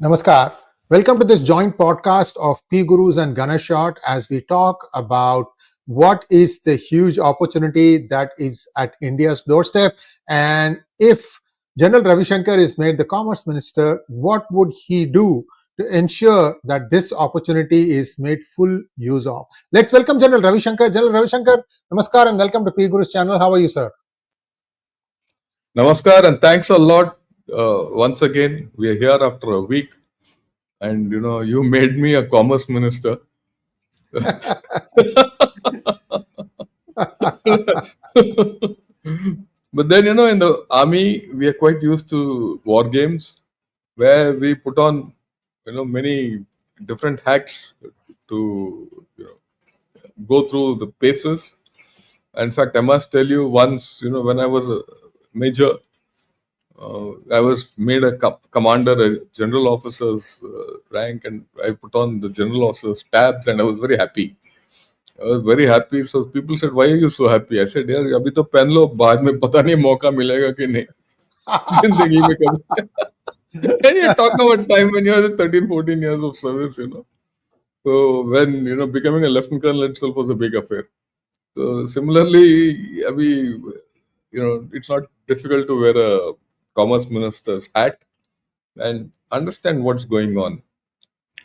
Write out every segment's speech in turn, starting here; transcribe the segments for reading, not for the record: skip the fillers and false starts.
Namaskar. Welcome to this joint podcast of P Gurus and Ganeshot as we talk about what is the huge opportunity that is at India's doorstep. And if General Ravi Shankar is made the Commerce Minister, what would he do to ensure that this opportunity is made full use of? Let's welcome General Ravi Shankar. General Ravi Shankar, Namaskar and welcome to P Gurus channel. How are you, sir? Namaskar and thanks a lot. Once again, we are here after a week, and you made me a commerce minister. But then, in the army, we are quite used to war games where we put on, many different hacks to go through the paces. In fact, I must tell you, once, when I was a major, I was made a commander, a general officer's rank, and I put on the general officer's tabs, and I was very happy. So people said, "Why are you so happy?" I said, "यार अभी तो पहन लो, बाद में पता नहीं मौका मिलेगा कि नहीं जिंदगी में कभी." And you're talking about time when you had 13, 14 years of service. So when becoming a lieutenant colonel itself was a big affair. So similarly, it's not difficult to wear a commerce minister's hat and understand what's going on.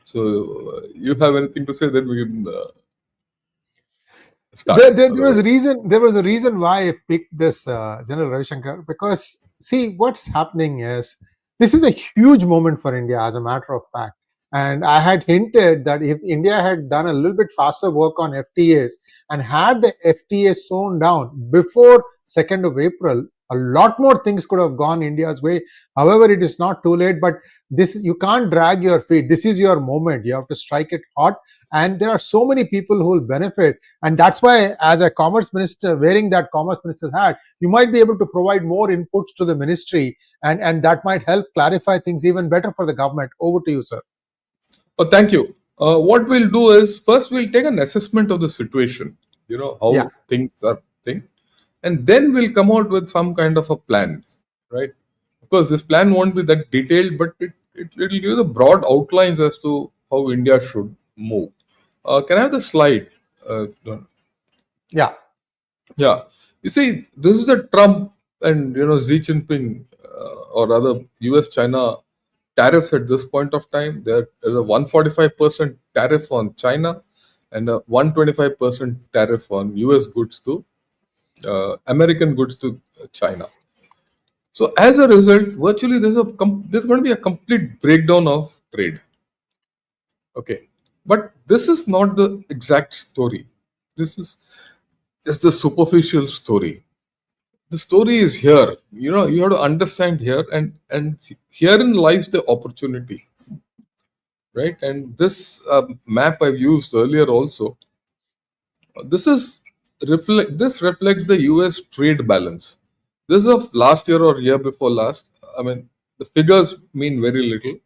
So, you have anything to say? Then we can start. There was a reason why I picked this General Ravi Shankar, because see what's happening is this is a huge moment for India, as a matter of fact. And I had hinted that if India had done a little bit faster work on FTAs and had the FTA sewn down before 2nd of April, a lot more things could have gone India's way. However, it is not too late, but you can't drag your feet. This is your moment. You have to strike it hot. And there are so many people who will benefit. And that's why, as a commerce minister, wearing that commerce minister's hat, you might be able to provide more inputs to the ministry, and that might help clarify things even better for the government. Over to you, sir. Oh, thank you. What we'll do is first we'll take an assessment of the situation, how things are and then we'll come out with some kind of a plan, right? Of course, this plan won't be that detailed, but it'll give the broad outlines as to how India should move. Can I have the slide? Yeah. You see, this is the Trump and Xi Jinping or rather US-China tariffs at this point of time. There is a 145% tariff on China and a 125% tariff on US goods to American goods to China. So as a result, virtually there's going to be a complete breakdown of trade. Okay, but this is not the exact story. This is just the superficial story. The story is here. You have to understand here, and herein lies the opportunity, right? And this map I've used earlier also. This reflects the U.S. trade balance. This is of last year or year before last. I mean, the figures mean very little,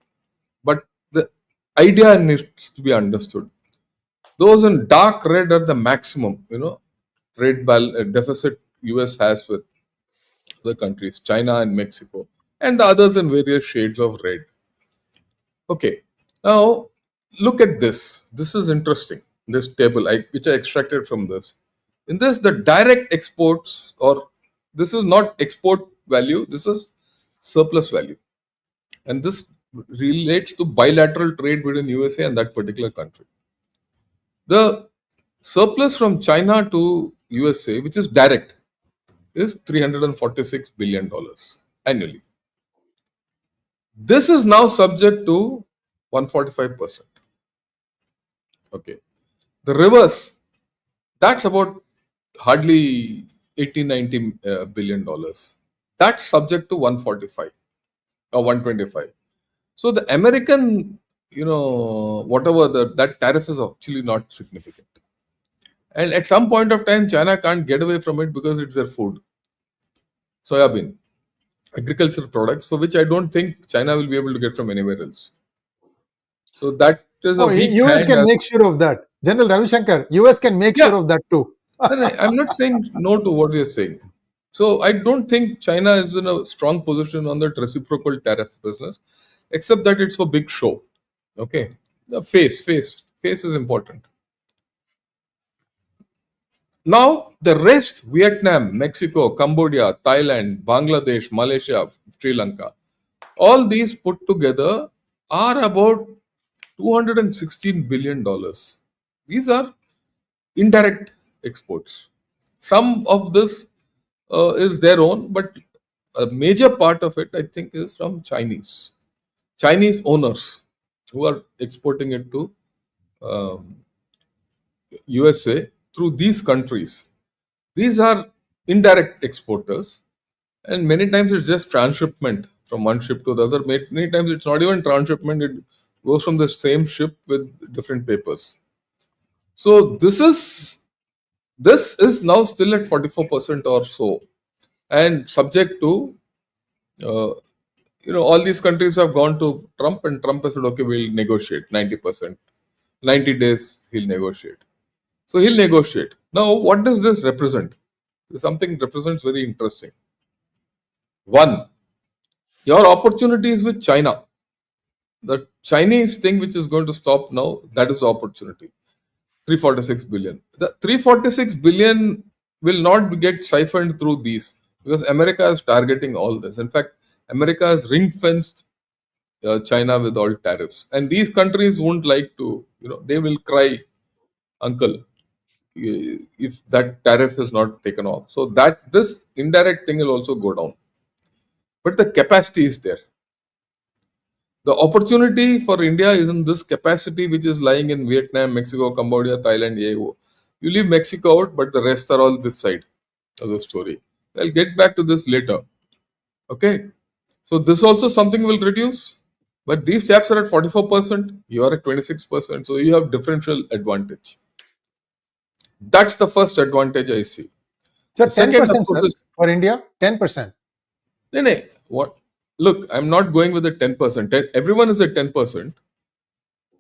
but the idea needs to be understood. Those in dark red are the maximum, trade deficit US has with the countries, China and Mexico, and the others in various shades of red. Okay, now look at this. This is interesting. This table, which I extracted from this. In this, the direct exports, or this is not export value, this is surplus value. And this relates to bilateral trade between USA and that particular country. The surplus from China to USA, which is direct, is $346 billion annually. This is now subject to 145%. Okay. The reverse, that's about hardly 80, 90 billion dollars. That's subject to 145 or 125. So the American, whatever that tariff is actually not significant. And at some point of time, China can't get away from it because it's their food. Soybean, agricultural products, for which I don't think China will be able to get from anywhere else. So that is a weak US can make sure of that. General Ravi Shankar, US can make sure of that too. I'm not saying no to what you're saying. So I don't think China is in a strong position on that reciprocal tariff business. except that it's for big show. Okay, the face is important. Now the rest: Vietnam, Mexico, Cambodia, Thailand, Bangladesh, Malaysia, Sri Lanka. All these put together are about $216 billion. These are indirect exports. Some of this is their own, but a major part of it, I think, is from Chinese owners who are exporting it to um, USA through these countries. These are indirect exporters, and many times it's just transshipment from one ship to the other. Many times it's not even transshipment; it goes from the same ship with different papers. So this is now still at 44% or so, and subject to uh, all these countries have gone to Trump, and Trump has said, okay, we'll negotiate 90%, 90 days he'll negotiate. So he'll negotiate. Now, what does this represent? Something represents very interesting. One, your opportunities with China. The Chinese thing which is going to stop now, that is the opportunity. 346 billion. The 346 billion will not get siphoned through these, because America is targeting all this. In fact, America has ring fenced China with all tariffs, and these countries won't like to. They will cry, uncle, if that tariff is not taken off. So that this indirect thing will also go down. But the capacity is there. The opportunity for India is in this capacity which is lying in Vietnam, Mexico, Cambodia, Thailand, AO. You leave Mexico out, but the rest are all this side of the story. I'll get back to this later. Okay. So this also something will reduce. But these chaps are at 44%, you are at 26%. So you have differential advantage. That's the first advantage I see. So The second, of 10%, course, sir, is for India, 10%. no, no, what? Look, I'm not going with the 10%. Everyone is at 10%.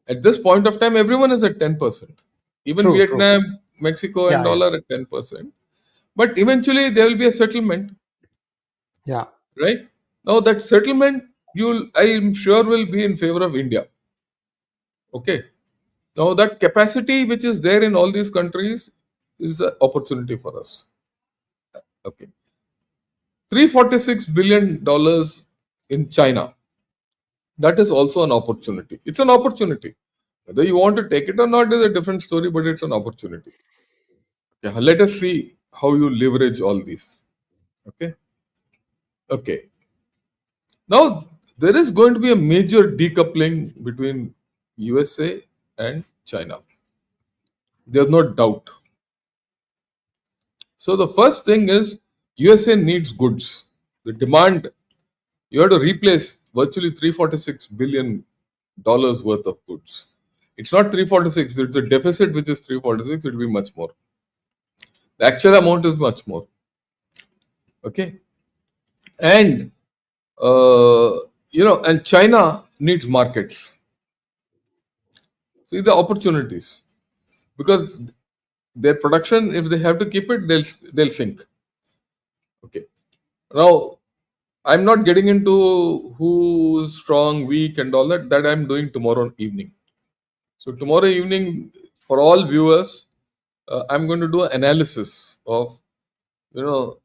At this point of time, everyone is at 10%. Even True, true. Vietnam, Mexico, and Yeah, yeah, all are at 10%. But eventually, there will be a settlement, yeah. right? Now, that settlement, I am sure, will be in favor of India. Okay. Now, that capacity which is there in all these countries is an opportunity for us. Okay. $346 billion in China. That is also an opportunity. It's an opportunity. Whether you want to take it or not is a different story, but it's an opportunity. Yeah, let us see how you leverage all these. Okay. Okay. Now there is going to be a major decoupling between USA and China. There's no doubt. So the first thing is USA needs goods. The demand, you have to replace virtually $346 billion worth of goods. It's not 346, it's a deficit which is 346, it will be much more. The actual amount is much more. Okay. And uh, and China needs markets. See the opportunities, because their production, if they have to keep it, they'll sink. Okay. Now I'm not getting into who's strong, weak, and all that. That I'm doing tomorrow evening. So tomorrow evening, for all viewers, I'm going to do an analysis of you know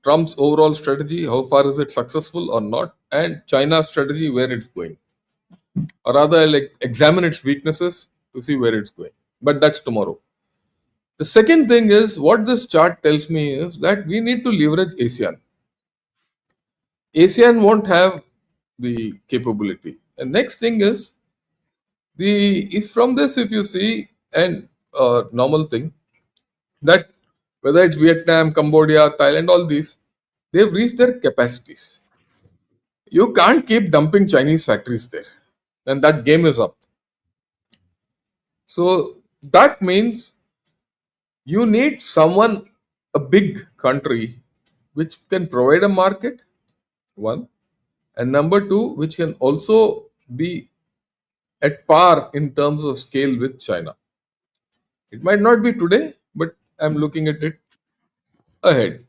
Trump's overall strategy, how far is it successful or not, and China's strategy, where it's going, or rather, I'll examine its weaknesses to see where it's going. But that's tomorrow. The second thing is, what this chart tells me is that we need to leverage ASEAN. ASEAN won't have the capability. And next thing is, if from this, if you see, and normal thing that whether it's Vietnam, Cambodia, Thailand, all these, they've reached their capacities. You can't keep dumping Chinese factories there, and that game is up. So that means you need someone, a big country, which can provide a market, one, and number two, which can also be at par in terms of scale with China. It might not be today, but I'm looking at it ahead.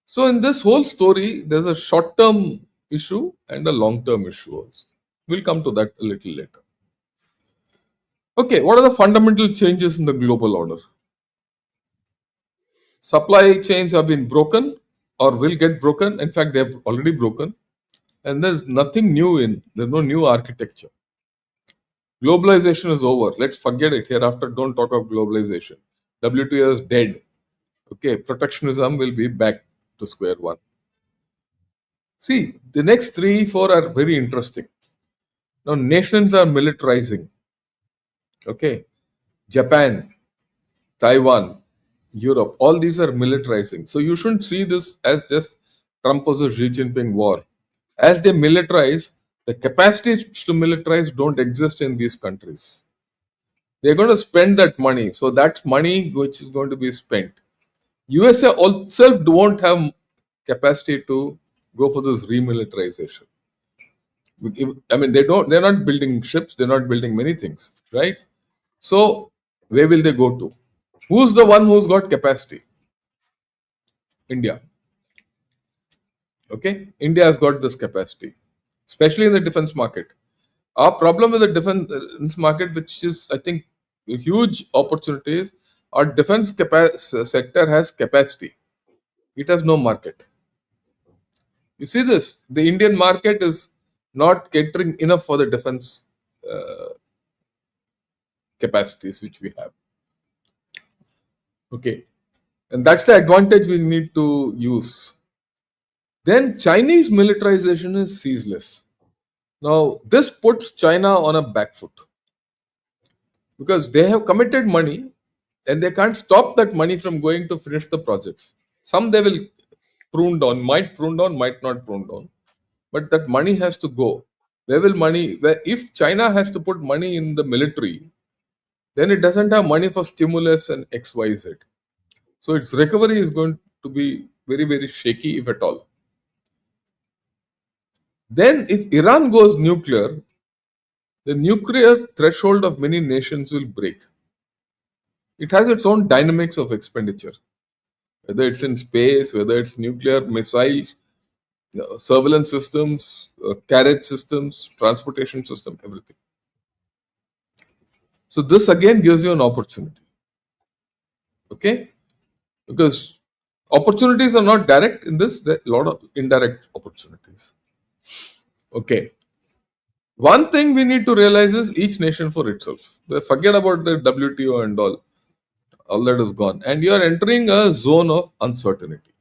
So in this whole story, there's a short-term issue and a long-term issue also. We'll come to that a little later. Okay, what are the fundamental changes in the global order? Supply chains have been broken or will get broken. In fact, they have already broken. And there's nothing new there's no new architecture. Globalization is over. Let's forget it. Hereafter, don't talk of globalization. WTO is dead. Okay, protectionism will be back to square one. See, the next three, four are very interesting. Now, nations are militarizing. Okay, Japan, Taiwan, Europe, all these are militarizing. So you shouldn't see this as just Trump versus Xi Jinping war. As they militarize, the capacity to militarize don't exist in these countries. They're going to spend that money. So that's money which is going to be spent. USA itself won't have capacity to go for this remilitarization. I mean, they're not building ships, they're not building many things, right? So where will they go to? Who's the one who's got capacity? India. Okay, India has got this capacity, especially in the defense market. Our problem with the defense market, which is, I think, a huge opportunities, our defense sector has capacity. It has no market. You see this? The Indian market is not catering enough for the defense uh, capacities which we have. Okay, and that's the advantage we need to use. Then Chinese militarization is ceaseless. Now, this puts China on a back foot because they have committed money and they can't stop that money from going to finish the projects. Some they will prune down, might not prune down, but that money has to go. Where will money? Where if China has to put money in the military, then it doesn't have money for stimulus and X, Y, Z. So its recovery is going to be very, very shaky, if at all. Then, if Iran goes nuclear, the nuclear threshold of many nations will break. It has its own dynamics of expenditure, whether it's in space, whether it's nuclear missiles, surveillance systems, carriage systems, transportation system, everything. So this again gives you an opportunity. Okay, because opportunities are not direct in this, there are a lot of indirect opportunities. Okay, one thing we need to realize is each nation for itself. Forget about the WTO and all that is gone, and you are entering a zone of uncertainty.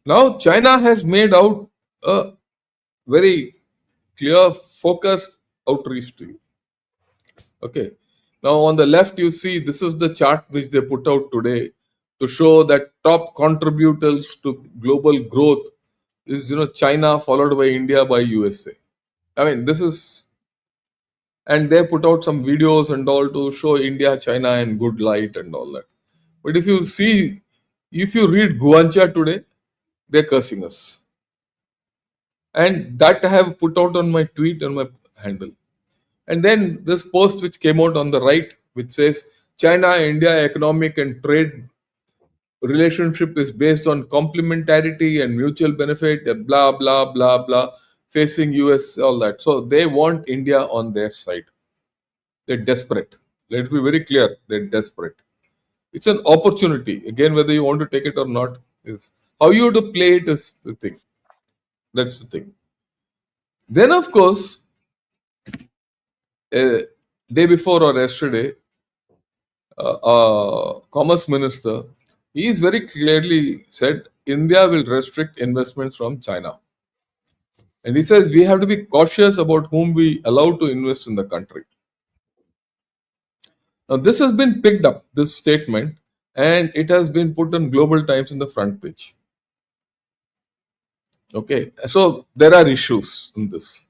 Now China has made out a very clear focused outreach to you. Okay, now on the left you see this is the chart which they put out today to show that top contributors to global growth is China, followed by India, by USA. I mean, this is, and they put out some videos and all to show India, China in good light and all that. But if you see, if you read Guancha today, they're cursing us. And that I have put out on my tweet and my handle. And then this post which came out on the right, which says China India economic and trade relationship is based on complementarity and mutual benefit, blah, blah, blah, blah, facing US, all that. So they want India on their side. They're desperate. Let's be very clear, they're desperate. It's an opportunity. Again, whether you want to take it or not, is how you have to play it is the thing. That's the thing. Then, of course, day before or yesterday, Commerce Minister, he is very clearly said India will restrict investments from China. And he says we have to be cautious about whom we allow to invest in the country. Now, this has been picked up, this statement, and it has been put on Global Times in the front page. Okay, so there are issues in this.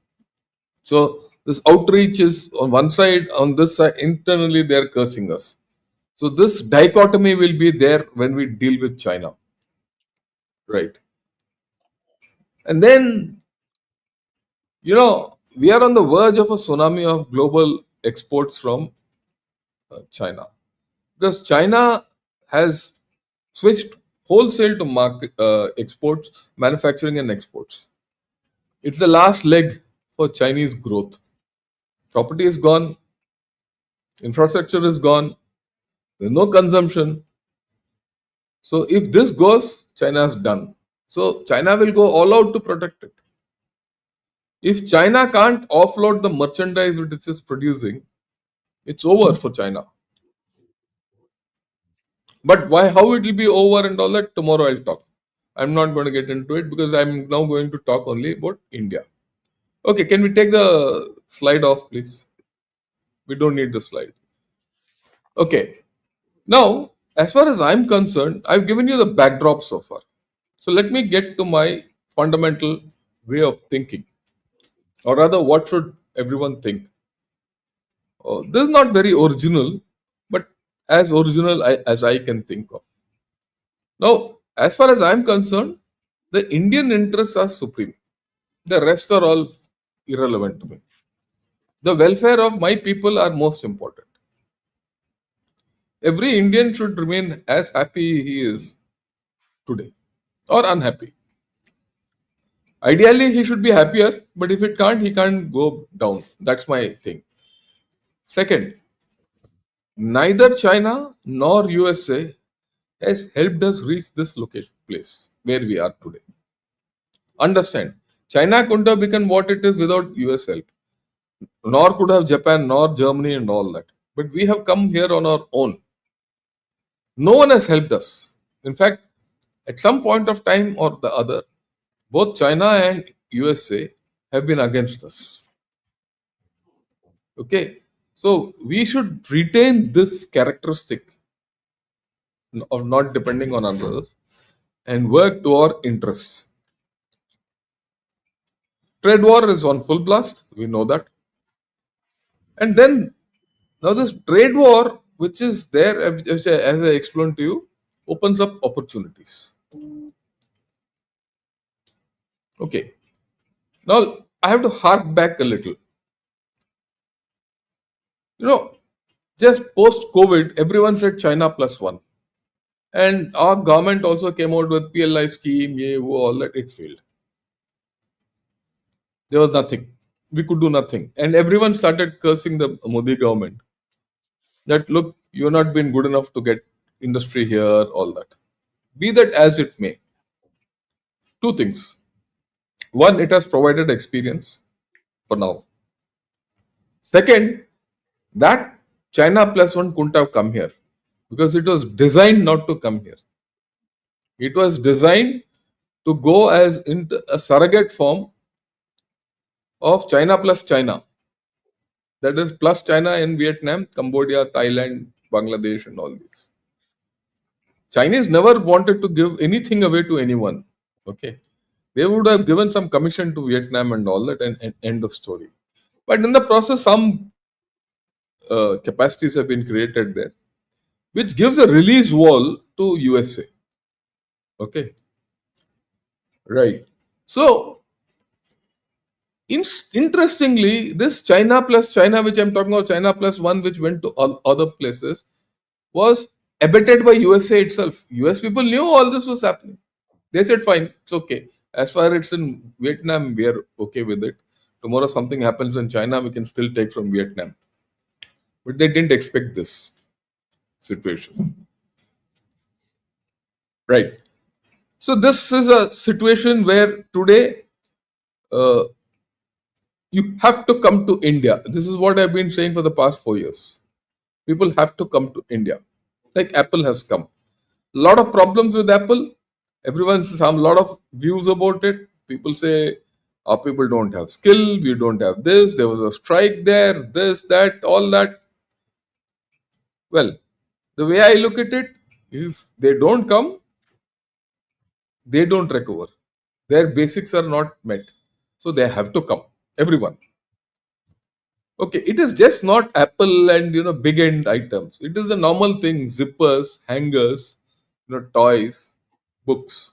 So this outreach is on one side, on this side, internally they are cursing us. So this dichotomy will be there when we deal with China, right? And then, we are on the verge of a tsunami of global exports from China, because China has switched wholesale to market exports, manufacturing and exports. It's the last leg for Chinese growth. Property is gone, infrastructure is gone, there's no consumption. So if this goes, China's done. So China will go all out to protect it. If China can't offload the merchandise which it is producing, it's over for China. But why, how it will be over and all that, tomorrow I'll talk. I'm not going to get into it because I'm now going to talk only about India. Okay, can we take the slide off, please? We don't need the slide. Okay, now, as far as I'm concerned, I've given you the backdrop so far. So let me get to my fundamental way of thinking, or rather, what should everyone think? This is not very original, but as original as I can think of. Now, as far as I'm concerned, the Indian interests are supreme. The rest are all irrelevant to me. The welfare of my people are most important. Every Indian should remain as happy he is today or unhappy. Ideally, he should be happier, but if it can't, he can't go down. That's my thing. Second, neither China nor USA has helped us reach this location place where we are today. Understand, China couldn't have become what it is without US help, nor could have Japan, nor Germany, and all that. But we have come here on our own. No one has helped us. In fact, at some point of time or the other, both China and USA have been against us. Okay, so we should retain this characteristic of not depending on others and work to our interests. Trade war is on full blast, we know that. And then now this trade war, which is there, as I explained to you, opens up opportunities. Okay, now I have to hark back a little. You know, just post COVID, everyone said China plus one. And our government also came out with PLI scheme, all that, it failed. There was nothing. We could do nothing. And everyone started cursing the Modi government that, look, you're not been good enough to get industry here, all that. Be that as it may. Two things. One, it has provided experience for now. Second, that China plus one couldn't have come here because it was designed not to come here. It was designed to go as into a surrogate form of China plus China. That is plus China in Vietnam, Cambodia, Thailand, Bangladesh, and all these. Chinese never wanted to give anything away to anyone. Okay, they would have given some commission to Vietnam and all that, and end of story. But in the process, some capacities have been created there, which gives a release wall to USA. Okay, right. So, interestingly, this China plus China, which I'm talking about, China plus one, which went to all other places, was abetted by USA itself. US people knew all this was happening. They said, fine, it's okay. As far as it's in Vietnam, we are okay with it. Tomorrow something happens in China, we can still take from Vietnam. But they didn't expect this situation. Right. So this is a situation where today uh, you have to come to India. This is what I've been saying for the past 4 years. People have to come to India. Like Apple has come. A lot of problems with Apple. Everyone's some lot of views about it. People say our people don't have skill, we don't have this, there was a strike there, this, that, all that. Well, the way I look at it, if they don't come, they don't recover. Their basics are not met. So they have to come. Everyone. Okay, it is just not Apple and big end items. It is the normal thing, zippers, hangers, toys, books.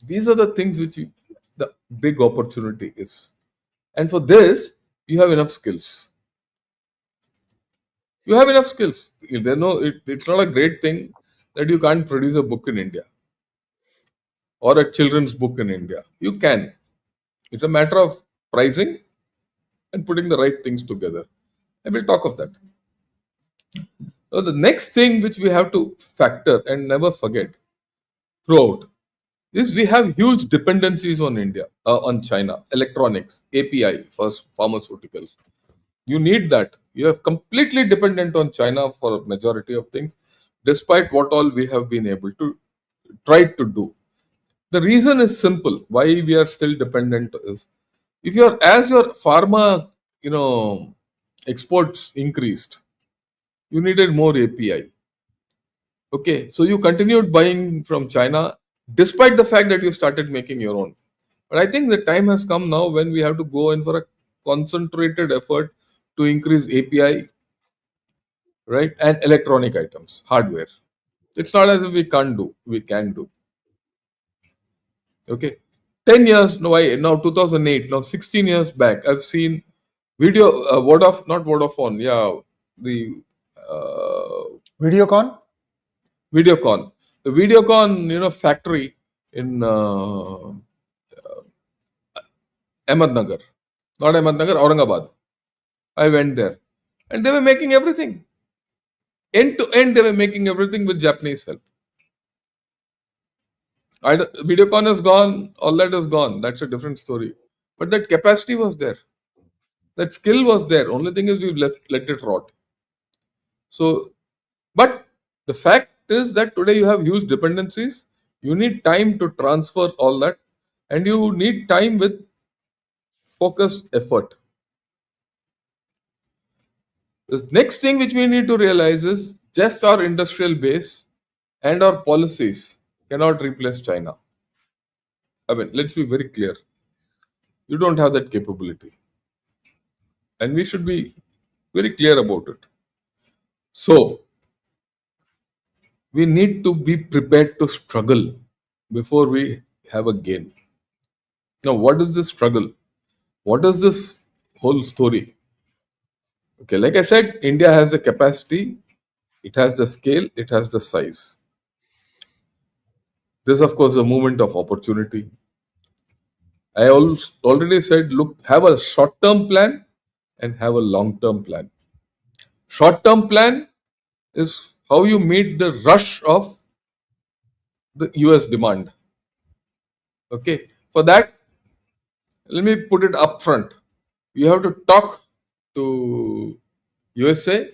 These are the things which the big opportunity is. And for this, you have enough skills. You have enough skills. It's not a great thing that you can't produce a book in India or a children's book in India. You can. It's a matter of pricing and putting the right things together. I will talk of that. So the next thing which we have to factor and never forget throughout is we have huge dependencies on India, on China, electronics, API for pharmaceuticals. You need that. You are completely dependent on China for a majority of things, despite what all we have been able to try to do. The reason is simple. Why we are still dependent is if your as your pharma, you know, exports increased, you needed more API. Okay, so you continued buying from China despite the fact that you started making your own. But I think the time has come now when we have to go in for a concentrated effort to increase API, right, and electronic items, hardware. It's not as if we can't do, we can do. Okay, 10 years no, I now 2008, now 16 years back, I've seen video not Vodafone, yeah, the uh, Videocon? Videocon, the Videocon, factory in Ahmednagar, not Ahmednagar, Aurangabad. I went there, and they were making everything end to end. They were making everything with Japanese help. Videocon is gone. All that is gone. That's a different story. But that capacity was there. That skill was there. Only thing is we've let it rot. So, but the fact is that today you have huge dependencies. You need time to transfer all that, and you need time with focused effort. The next thing which we need to realize is just our industrial base and our policies cannot replace China. I mean, let's be very clear. You don't have that capability. And we should be very clear about it. So, we need to be prepared to struggle before we have a gain. Now, what is this struggle? What is this whole story? Okay, like I said, India has the capacity, it has the scale, it has the size. This, of course, a movement of opportunity. I already said, look, have a short term plan and have a long term plan. Short term plan is how you meet the rush of the US demand. Okay, for that, let me put it up front. You have to talk to USA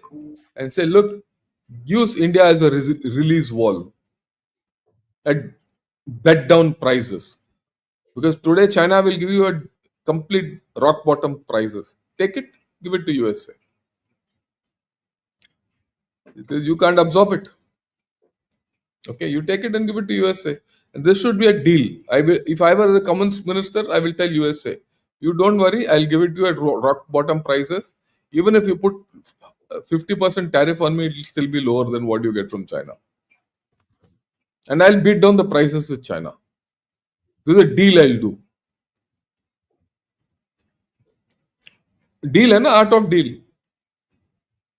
and say, look, use India as a release valve at bet down prices. Because today China will give you a complete rock bottom prices. Take it, give it to USA. Because you can't absorb it. Okay, you take it and give it to USA. And this should be a deal. If I were the Commons Minister, I will tell USA, you don't worry, I'll give it to you at rock bottom prices. Even if you put 50% tariff on me, it will still be lower than what you get from China. And I'll beat down the prices with China. This is a deal I'll do. Deal and art of deal.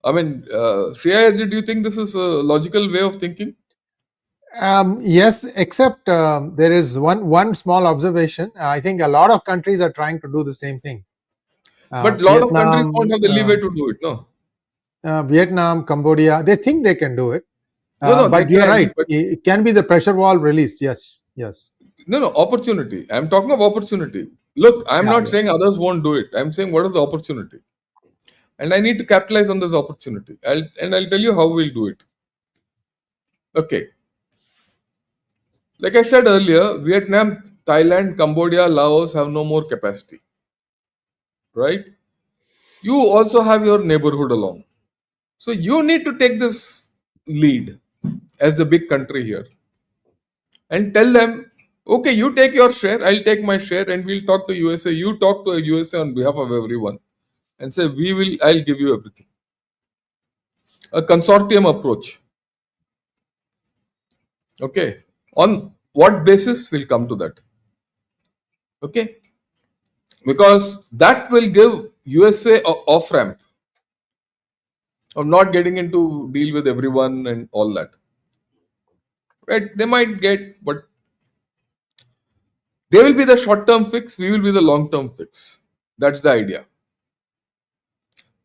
I mean, Shreya, do you think this is a logical way of thinking? Yes, except there is one small observation. I think a lot of countries are trying to do the same thing. But a lot of countries won't Vietnam, have the leeway to do it, no? Vietnam, Cambodia, they think they can do it. No, no, they But you're can. right. But It can be the pressure valve release. Yes, yes. no, opportunity. I'm talking of opportunity. Look, I'm Yeah, not yeah. saying others won't do it. I'm saying what is the opportunity, and I need to capitalize on this opportunity. I'll tell you how we'll do it. Okay, like I said earlier, Vietnam, Thailand, Cambodia, Laos have no more capacity, right? You also have your neighborhood along, so you need to take this lead as the big country here and tell them, okay, you take your share, I'll take my share, and we'll talk to USA. You talk to USA on behalf of everyone and say, I'll give you everything. A consortium approach. Okay. On what basis? We'll come to that. Okay. Because that will give USA a off ramp of not getting into deal with everyone and all that. Right? They might get, but they will be the short term fix, we will be the long term fix. That's the idea.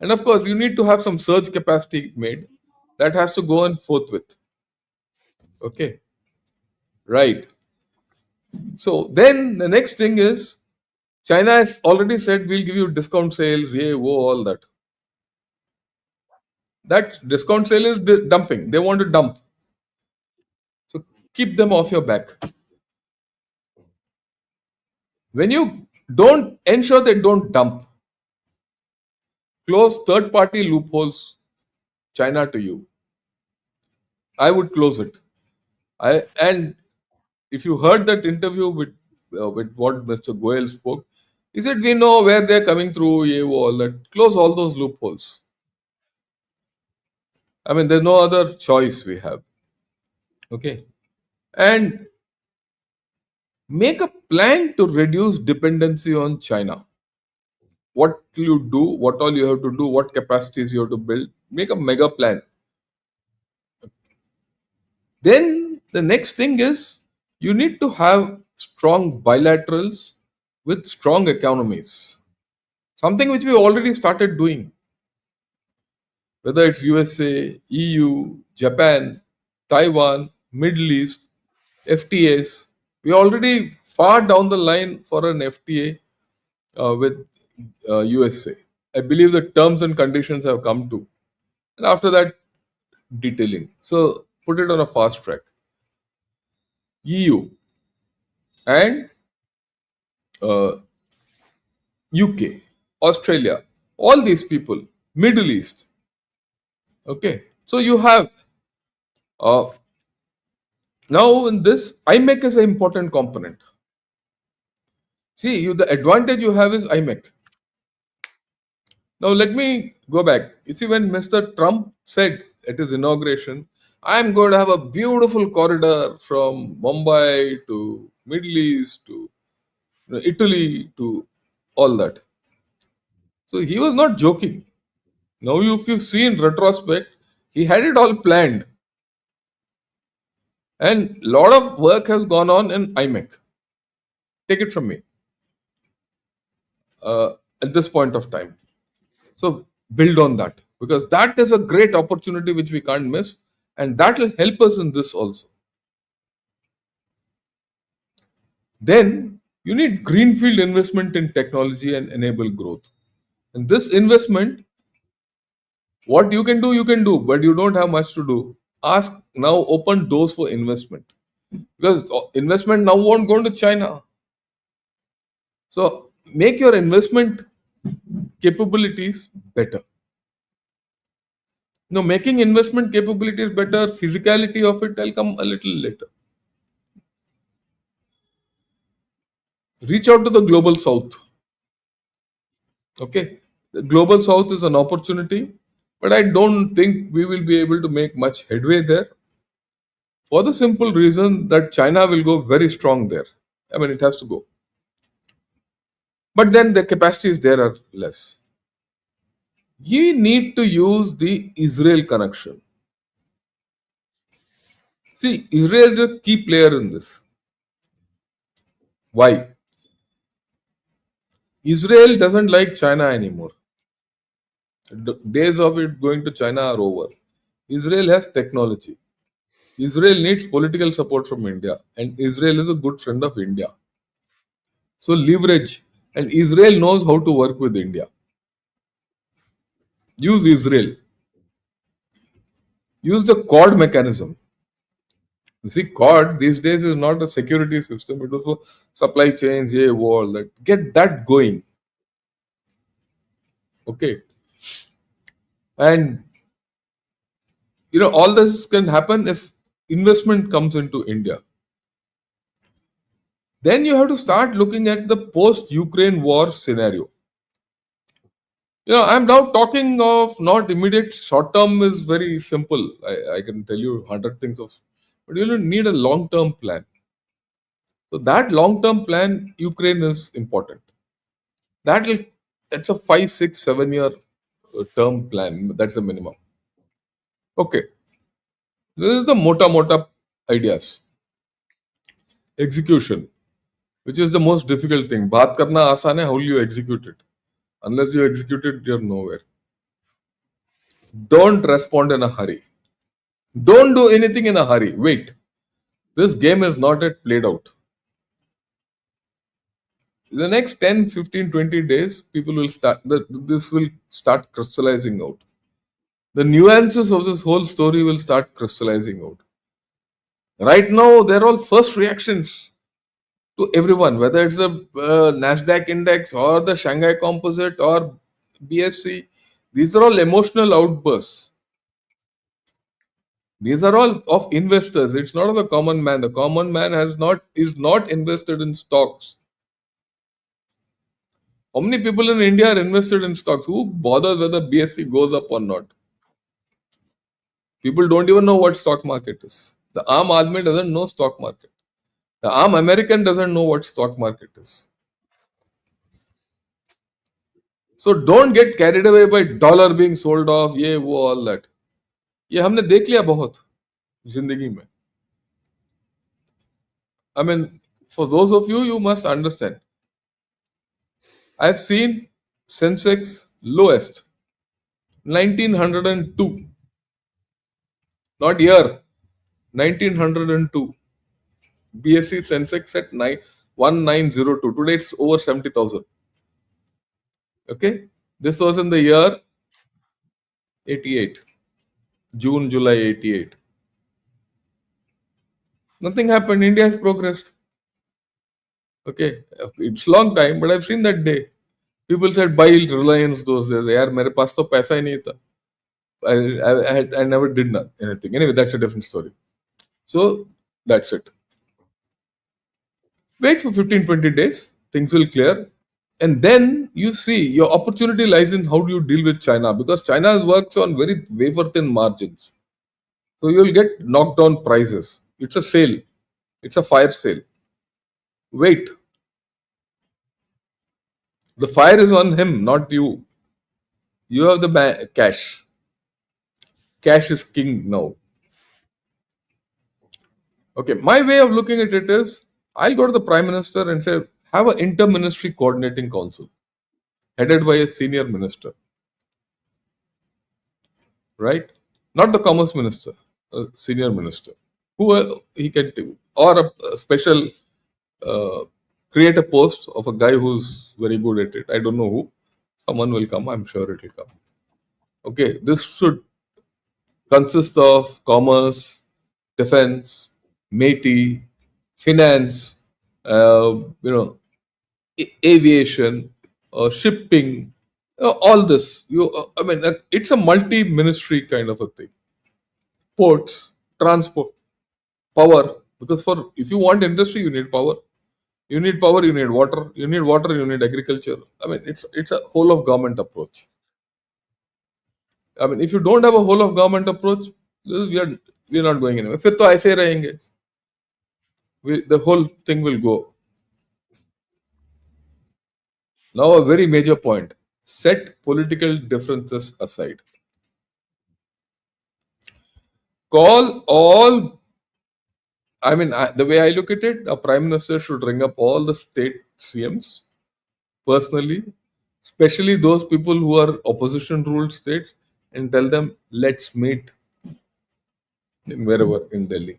And of course, you need to have some surge capacity made that has to go on forthwith. Okay, right. So then the next thing is China has already said we'll give you discount sales, yeah, whoa, all that. That discount sale is dumping. They want to dump. So keep them off your back. When you don't ensure they don't dump, close third party loopholes China to you. I would close it. And if you heard that interview with what Mr. Goyal spoke, he said we know where they're coming through, yeah, all that. Close all those loopholes. I mean, there's no other choice we have. Okay. And make a plan to reduce dependency on China. What you do, what all you have to do, what capacities you have to build. Make a mega plan. Then the next thing is you need to have strong bilaterals with strong economies. Something which we already started doing, whether it's USA, EU, Japan, Taiwan, Middle East, FTAs. We already far down the line for an FTA with USA. I believe the terms and conditions have come to. And after that, detailing. So put it on a fast track. EU and uh, UK, Australia, all these people, Middle East. Okay. So you have uh, now in this, IMEC is an important component. See, you the advantage you have is IMEC. Now let me go back. You see, when Mr. Trump said at his inauguration, I'm going to have a beautiful corridor from Mumbai to Middle East to Italy to all that. So he was not joking. Now, if you see in retrospect, he had it all planned, and lot of work has gone on in IMEC. Take it from me uh, at this point of time. So build on that because that is a great opportunity which we can't miss, and that will help us in this also. Then you need greenfield investment in technology and enable growth. And this investment, what you can do, but you don't have much to do. Ask now, open doors for investment because investment now won't go to China. So make your investment capabilities better. No, making investment capabilities better, physicality of it, I'll come a little later. Reach out to the global south. Okay. The global south is an opportunity, but I don't think we will be able to make much headway there for the simple reason that China will go very strong there. I mean, it has to go. But then the capacities there are less. You need to use the Israel connection. See, Israel is a key player in this. Why? Israel doesn't like China anymore. The days of it going to China are over. Israel has technology. Israel needs political support from India, and Israel is a good friend of India. So leverage, and Israel knows how to work with India. Use Israel. Use the Quad mechanism. You see, Quad these days is not a security system. It was for supply chains, yeah, war. That get that going. Okay, and all this can happen if investment comes into India. Then you have to start looking at the post-Ukraine war scenario. I'm now talking of not immediate short term is very simple. I can tell you 100 things of, but you need a long term plan. So that long term plan, Ukraine is important. That will that's a 5, 6, 7 year term plan. That's the minimum. Okay, this is the mota ideas. Execution, which is the most difficult thing. बात करना आसान है, how will you execute it? Unless you execute it, you're nowhere. Don't respond in a hurry. Don't do anything in a hurry. Wait. This game is not yet played out. In the next 10, 15, 20 days, people will start, this will start crystallizing out. The nuances of this whole story will start crystallizing out. Right now, they're all first reactions to everyone, whether it's the Nasdaq index or the Shanghai Composite or BSC. These are all emotional outbursts. These are all of investors. It's not of the common man. The common man is not invested in stocks. How many people in India are invested in stocks? Who bothers whether BSC goes up or not? People don't even know what stock market is. The Aam Aadmi doesn't know stock market. The Aam American doesn't know what stock market is. So don't get carried away by dollar being sold off, ये वो all that. ये हमने देख लिया बहुत जिंदगी में. I mean, for those of you, you must understand. I've seen Sensex lowest 1902, not year, 1902. BSC Sensex at 1902. Today it's over 70,000. Okay, this was in the year 88, June, July 88. Nothing happened. India has progressed. Okay, it's long time, but I've seen that day. People said buy Reliance those days. यार मेरे पास तो पैसा ही नहीं था. I never did anything. Anyway, that's a different story. So that's it. Wait for 15, 20 days. Things will clear. And then you see your opportunity lies in how do you deal with China, because China works on very wafer thin margins. So you'll get knocked down prices. It's a sale. It's a fire sale. Wait. The fire is on him, not you. You have the cash. Cash is king now. Okay, my way of looking at it is I'll go to the Prime Minister and say, have an inter-ministry coordinating council headed by a senior minister, right? Not the Commerce Minister, a senior minister, who he can do, or a special create a post of a guy who's very good at it. I don't know who. Someone will come. I'm sure it will come. Okay, this should consist of commerce, defense, METI, finance, aviation, shipping, all this. I mean, it's a multi-ministry kind of a thing. Ports, transport, power. Because for if you want industry, you need power. You need power. You need water. You need water. You need agriculture. I mean, it's a whole of government approach. I mean, if you don't have a whole of government approach, we are not going anywhere. फिर तो ऐसे ही रहेंगे. The whole thing will go. Now, a very major point: set political differences aside. Call all. I mean, the way I look at it, a prime minister should ring up all the state CMs personally, especially those people who are opposition ruled states, and tell them, let's meet in wherever in Delhi.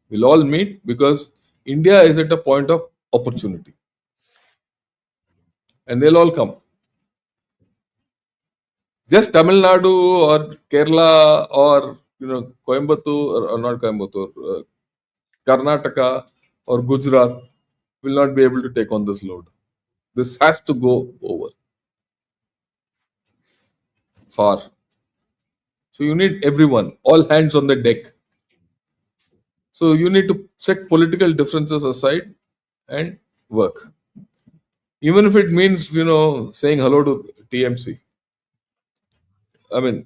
We'll all meet because India is at a point of opportunity, and they'll all come. Just Tamil Nadu or Kerala or Coimbatore or not Coimbatore, Karnataka or Gujarat will not be able to take on this load. This has to go over far. So you need everyone, all hands on the deck. So you need to set political differences aside and work. Even if it means, saying hello to TMC. I mean,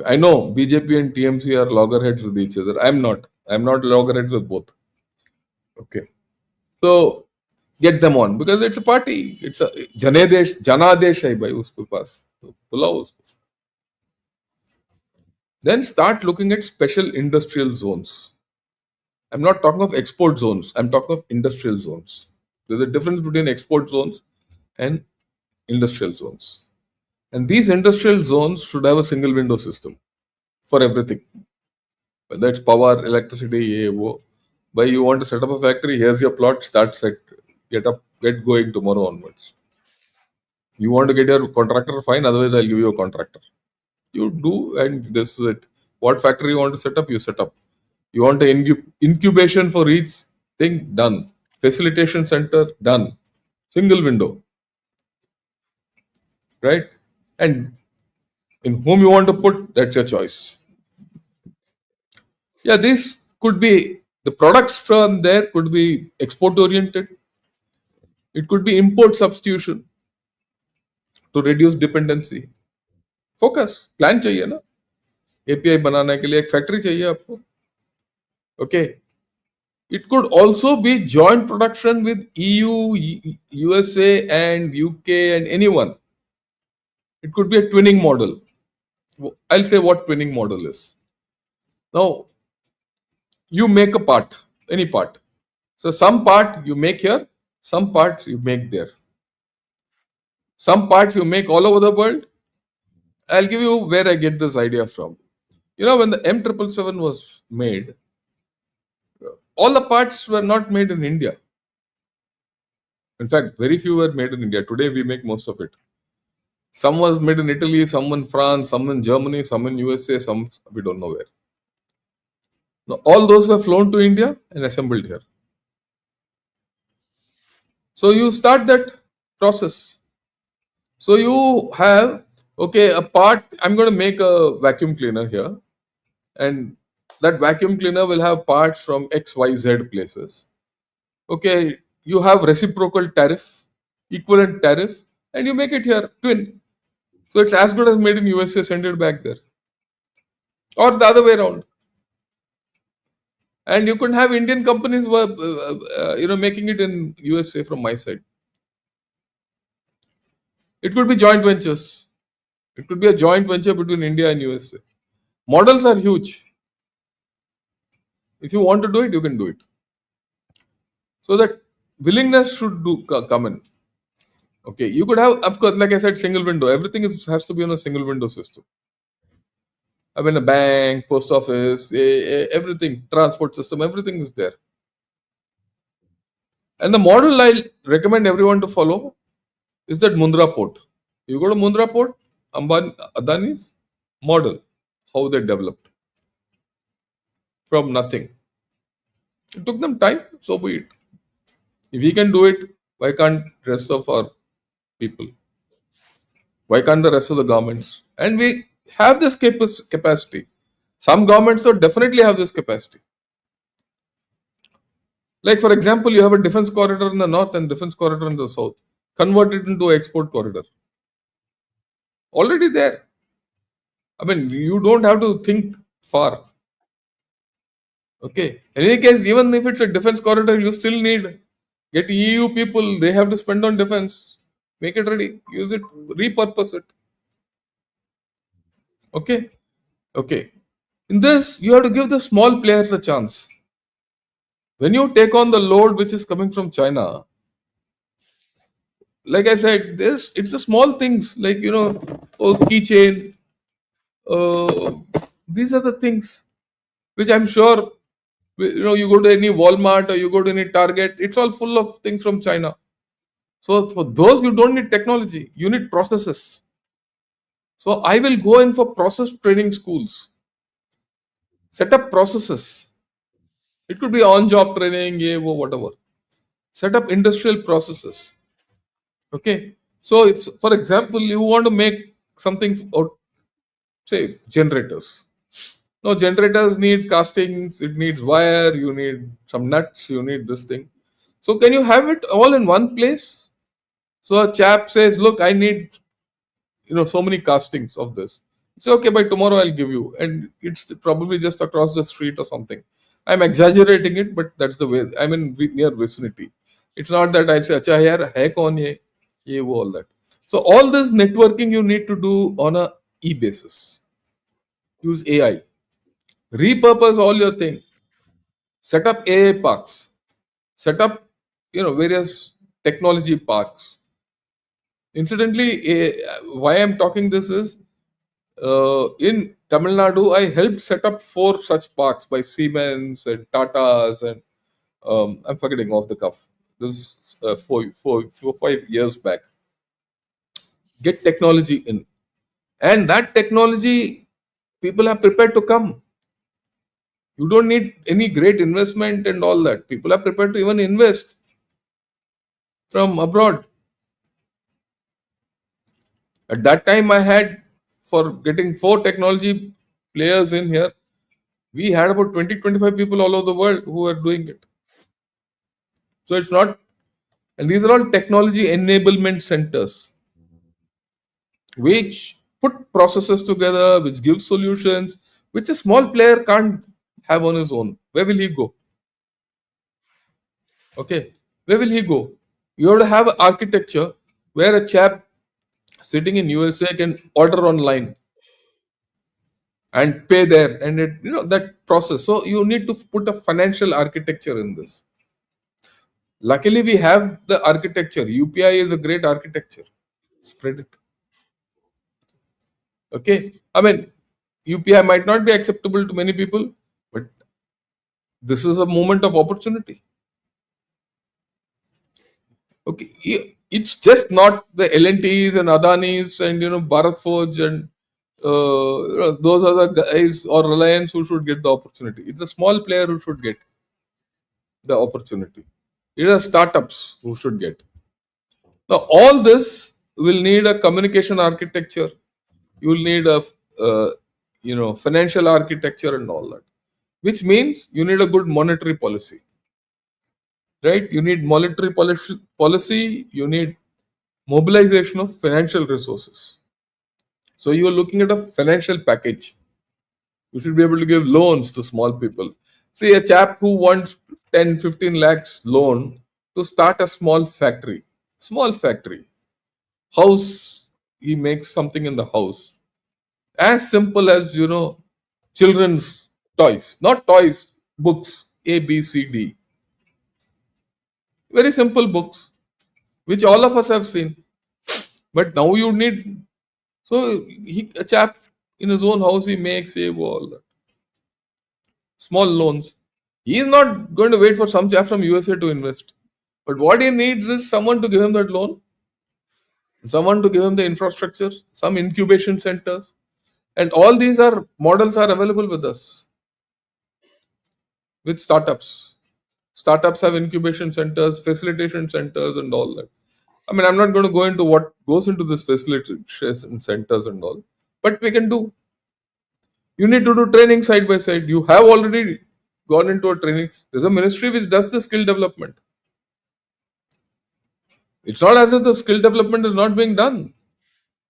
I know BJP and TMC are loggerheads with each other. I'm not. I'm not loggerheads with both. Okay. So get them on because it's a party. It's a Janadesh hai bhai usko paas. So pulao usko. Then start looking at special industrial zones. I'm not talking of export zones. I'm talking of industrial zones. There's a difference between export zones and industrial zones. And these industrial zones should have a single window system for everything, whether it's power, electricity, AO. Why you want to set up a factory? Here's your plot. Start set. Get going tomorrow onwards. You want to get your contractor? Fine. Otherwise, I'll give you a contractor. You do, and this is it. What factory you want to set up? You set up. You want an incubation for each thing? Done. Facilitation center? Done. Single window, right? And in whom you want to put, that's your choice. Yeah, this could be the products from there could be export oriented. It could be import substitution to reduce dependency. Focus plan चाहिए ना. API बनाने के लिए एक factory चाहिए आपको. Okay. It could also be joint production with EU, USA, and UK, and anyone. It could be a twinning model. I'll say what twinning model is. Now, you make a part, any part. So, some part you make here, some parts you make there. Some parts you make all over the world. I'll give you where I get this idea from. You know, when the M777 was made, all the parts were not made in India. In fact, very few were made in India. Today, we make most of it. Some was made in Italy, some in France, some in Germany, some in USA, some we don't know where. Now, all those were flown to India and assembled here. So you start that process. So you have, okay, a part, I'm going to make a vacuum cleaner here, and that vacuum cleaner will have parts from XYZ places. Okay, you have reciprocal tariff, equivalent tariff, and you make it here, twin. So it's as good as made in USA, send it back there. Or the other way around. And you could have Indian companies were, making it in USA from my side. It could be joint ventures. It could be a joint venture between India and USA. Models are huge. If you want to do it, you can do it. So that willingness should come in. Okay, you could have, of course, like I said, single window. Everything has to be on a single window system. I mean, a bank, post office, everything, transport system, everything is there. And the model I recommend everyone to follow is that Mundra port. You go to Mundra port, Adani's model, how they developed from nothing. It took them time, so be it. If we can do it, why can't rest of our people? Why can't the rest of the governments? And we have this capacity. Some governments will definitely have this capacity. Like for example, you have a defense corridor in the north and defense corridor in the south. Convert it into an export corridor. Already there. I mean, you don't have to think far. Okay. In any case, even if it's a defense corridor, you still need get EU people. They have to spend on defense. Make it ready. Use it. Repurpose it. Okay. Okay. In this, you have to give the small players a chance. When you take on the load which is coming from China, like I said, this it's the small things like keychain. Uh, these are the things which I'm sure you go to any Walmart or you go to any Target, it's all full of things from China. So for those you don't need technology, you need processes. So I will go in for process training schools. Set up processes. It could be on-job training, whatever. Set up industrial processes. Okay. So if, for example, you want to make something out, say generators. No, generators need castings, it needs wire, you need some nuts, you need this thing. So can you have it all in one place? So a chap says, look, I need so many castings of this. It's okay, by tomorrow I'll give you. And it's probably just across the street or something. I'm exaggerating it, but that's the way. I'm in near vicinity. It's not that I say, acha yaar, hai kaun ye wo, all that. So all this networking you need to do on a basis. Use AI. Repurpose all your thing. Set up AI parks. Set up, various technology parks. Incidentally, why I'm talking this is in Tamil Nadu, I helped set up 4 such parks by Siemens and Tatas, and I'm forgetting off the cuff. This is 5 years back. Get technology in, and that technology people are prepared to come. You don't need any great investment and all that. People are prepared to even invest from abroad. At that time, I had, for getting 4 technology players in here, we had about 20-25 people all over the world who were doing it. So it's not, and these are all technology enablement centers, which put processes together, which give solutions, which a small player can't have on his own. Where will he go? Okay, where will he go? You have to have architecture where a chap sitting in USA can order online and pay there, and it, that process. So you need to put a financial architecture in this. Luckily, we have the architecture. UPI is a great architecture. Spread it. Okay, I mean, UPI might not be acceptable to many people, but this is a moment of opportunity. Okay, it's just not the LNTs and Adanis and Bharat Forge and those are the guys or Reliance who should get the opportunity. It's a small player who should get the opportunity. It is startups who should get. Now, all this will need a communication architecture. You will need a financial architecture and all that, which means you need a good monetary policy, right? You need monetary policy. You need mobilization of financial resources. So you are looking at a financial package. You should be able to give loans to small people. See, a chap who wants 10, 15 lakhs loan to start a small factory, house, he makes something in the house. As simple as, children's toys, not toys, books, A, B, C, D. Very simple books, which all of us have seen. But now you need, so a chap in his own house, he makes all that. Small loans. He is not going to wait for some chap from USA to invest. But what he needs is someone to give him that loan, someone to give him the infrastructure, some incubation centers. And all these are models are available with us, with startups. Startups have incubation centers, facilitation centers, and all that. I mean, I'm not going to go into what goes into this facilitation centers and all, but we can do. You need to do training side by side. You have already gone into a training. There's a ministry which does the skill development. It's not as if the skill development is not being done,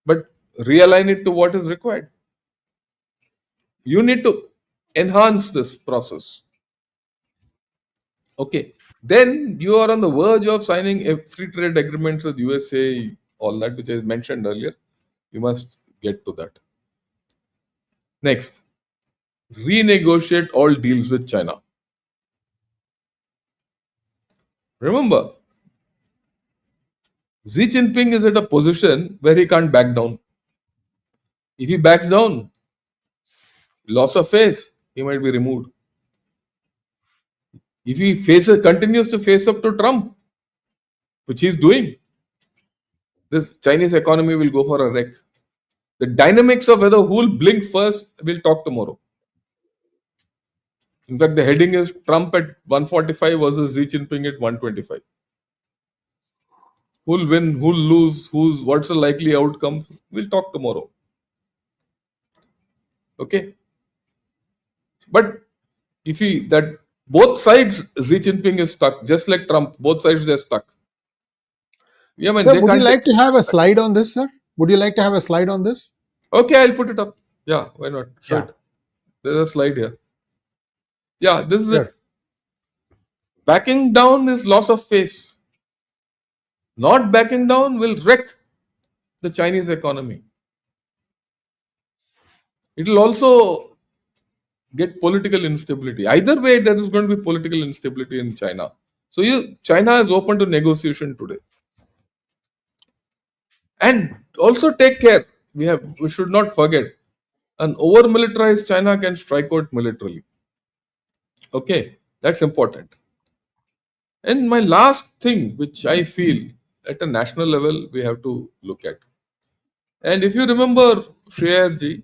but realign it to what is required. You need to enhance this process. Okay. Then you are on the verge of signing a free trade agreements with USA, all that which I mentioned earlier. You must get to that. Next, renegotiate all deals with China. Remember, Xi Jinping is at a position where he can't back down. If he backs down, loss of face, he might be removed. If he continues to face up to Trump, which he's doing, this Chinese economy will go for a wreck. The dynamics of whether who will blink first, we'll talk tomorrow. In fact, the heading is Trump at 145 versus Xi Jinping at 125. Who'll win, who'll lose, what's the likely outcome? We'll talk tomorrow. Okay. But if he that both sides, Xi Jinping is stuck, just like Trump, both sides they're stuck. Yeah, man, Sir, they would you can't take. like to have a slide on this, sir? Would you like to have a slide on this? Okay, I'll put it up. Yeah, why not? Show Yeah, it. There's a slide here. Yeah, this is sure. it. Backing down is loss of face. Not backing down will wreck the Chinese economy. It will also get political instability. Either way, there is going to be political instability in China. So China is open to negotiation today. And also take care. We should not forget, an over militarized China can strike out militarily. Okay, that's important. And my last thing, which I feel at a national level we have to look at. And if you remember, Shreyarji,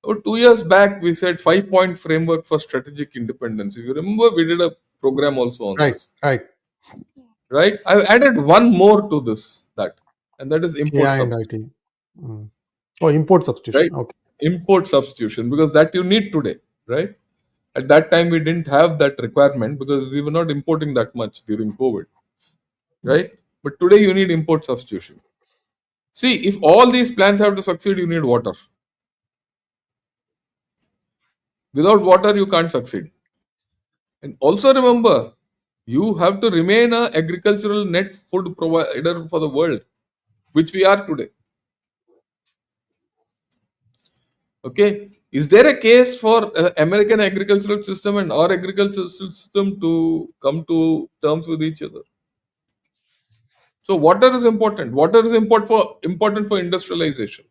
about 2 years back, we said 5 point framework for strategic independence. If you remember, we did a program also on Right, this, right. right? I've added one more to this, and that is import AI and substitution, IT. Mm. Oh, import substitution. right? Okay. Import substitution, because that you need today, right? At that time, we didn't have that requirement because we were not importing that much during COVID, right? But today, you need import substitution. See, if all these plans have to succeed, you need water. Without water, you can't succeed. And also remember, you have to remain a agricultural net food provider for the world, which we are today. Okay, is there a case for American agricultural system and our agricultural system to come to terms with each other? So water is important. Water is important for industrialization.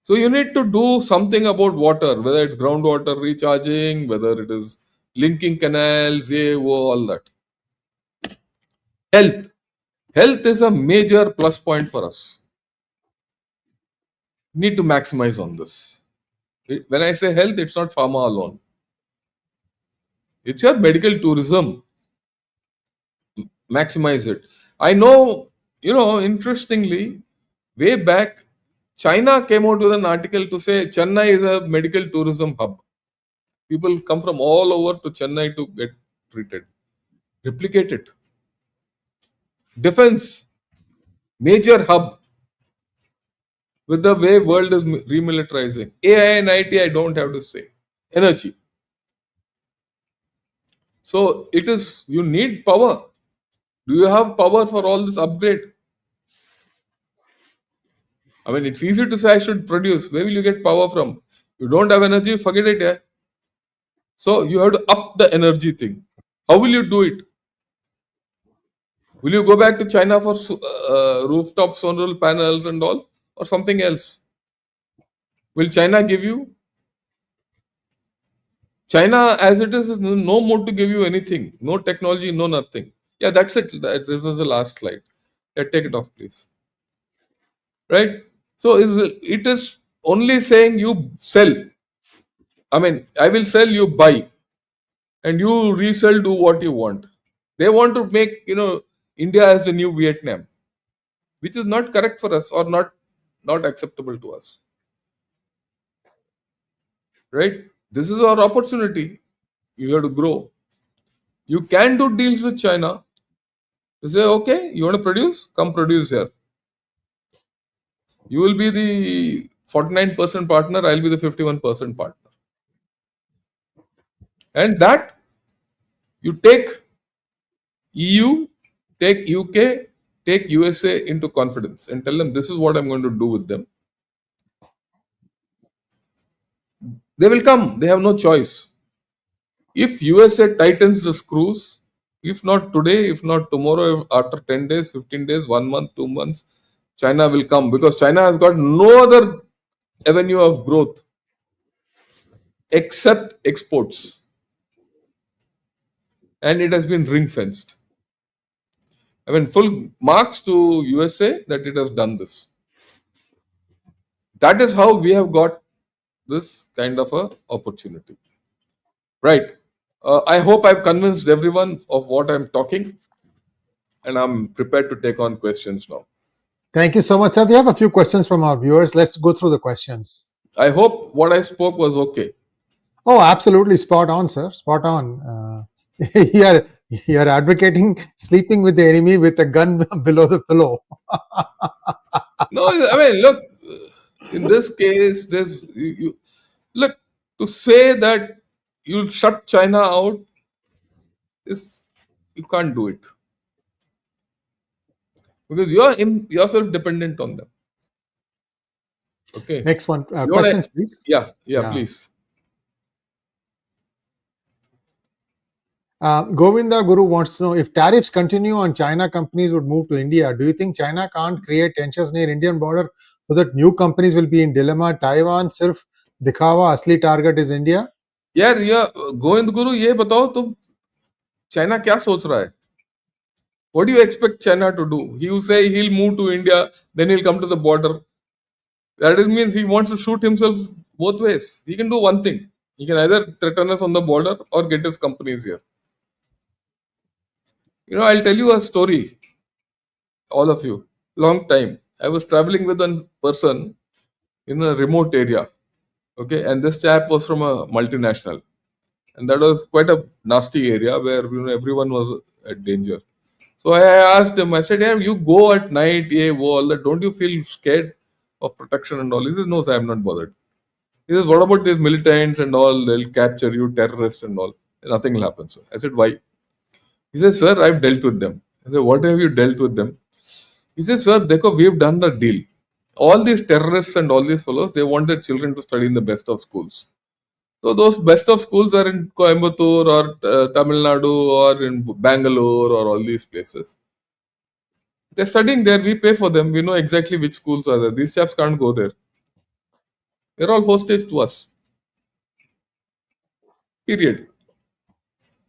So you need to do something about water, whether it's groundwater recharging, whether it is linking canals, all that. Health. Health is a major plus point for us. Need to maximize on this. When I say health, it's not pharma alone. It's your medical tourism. Maximize it. I know, interestingly, way back, China came out with an article to say Chennai is a medical tourism hub. People come from all over to Chennai to get treated. Replicate it. Defense, major hub with the way world is remilitarizing. AI and IT, I don't have to say. Energy. So it is, you need power. Do you have power for all this upgrade? I mean, it's easy to say I should produce. Where will you get power from? You don't have energy, forget it. Yeah. So you have to up the energy thing. How will you do it? Will you go back to China for rooftop solar panels and all, or something else? Will China give you? China, as it is no more to give you anything. No technology, no nothing. Yeah, that's it. This was the last slide. Yeah, take it off, please. Right? So it is only saying you sell. I mean, I will sell, you buy, and you resell, do what you want. They want to make, India as the new Vietnam, which is not correct for us, or not acceptable to us. Right? This is our opportunity. You have to grow. You can do deals with China. You say, okay, you want to produce? Come produce here. You will be the 49% partner, I'll be the 51% partner. And that you take EU, take UK, take USA into confidence and tell them this is what I'm going to do with them. They will come. They have no choice. If USA tightens the screws, if not today, if not tomorrow, after 10 days, 15 days, 1 month, 2 months, China will come, because China has got no other avenue of growth except exports, and it has been ring fenced. I mean, full marks to USA that it has done this. That is how we have got this kind of a opportunity. Right. I hope I've convinced everyone of what I'm talking, and I'm prepared to take on questions now. Thank you so much, sir. We have a few questions from our viewers. Let's go through the questions. I hope what I spoke was okay. Oh, absolutely spot on, sir. Spot on. You're advocating sleeping with the enemy with a gun below the pillow. No, I mean, look, in this case, there's look, to say that you'll shut China out is, you can't do it, because you're yourself dependent on them. Okay, Next one. you want to? Questions, please. Yeah, Yeah. please. Govinda Guru wants to know if tariffs continue on China, companies would move to India. Do you think China can't create tensions near Indian border so that new companies will be in dilemma? Taiwan सिर्फ दिखावा असली target is India. यार ये गोविंद गुरु ये बताओ तुम China क्या सोच रहा है what do you expect China to do he will say he'll move to India then he'll come to the border that is means he wants to shoot himself both ways he can do one thing he can either threaten us on the border or get his companies here I'll tell you a story all of you long time I was traveling with one person in a remote area okay and this chap was from a multinational and that was quite a nasty area where everyone was at danger. So I asked him, I said, yeah, you go at night, yeah, all that. Don't you feel scared of protection and all? He says, no, sir, I'm not bothered. He says, what about these militants and all? They'll capture you, terrorists and all. Nothing will happen, sir. I said, why? He says, sir, I've dealt with them. I said, what have you dealt with them? He says, sir, Dekho, we've done a deal. All these terrorists and all these fellows, they want their children to study in the best of schools. So those best of schools are in Coimbatore or Tamil Nadu or in Bangalore or all these places. They're studying there. We pay for them. We know exactly which schools are there. These chaps can't go there. They're all hostage to us. Period.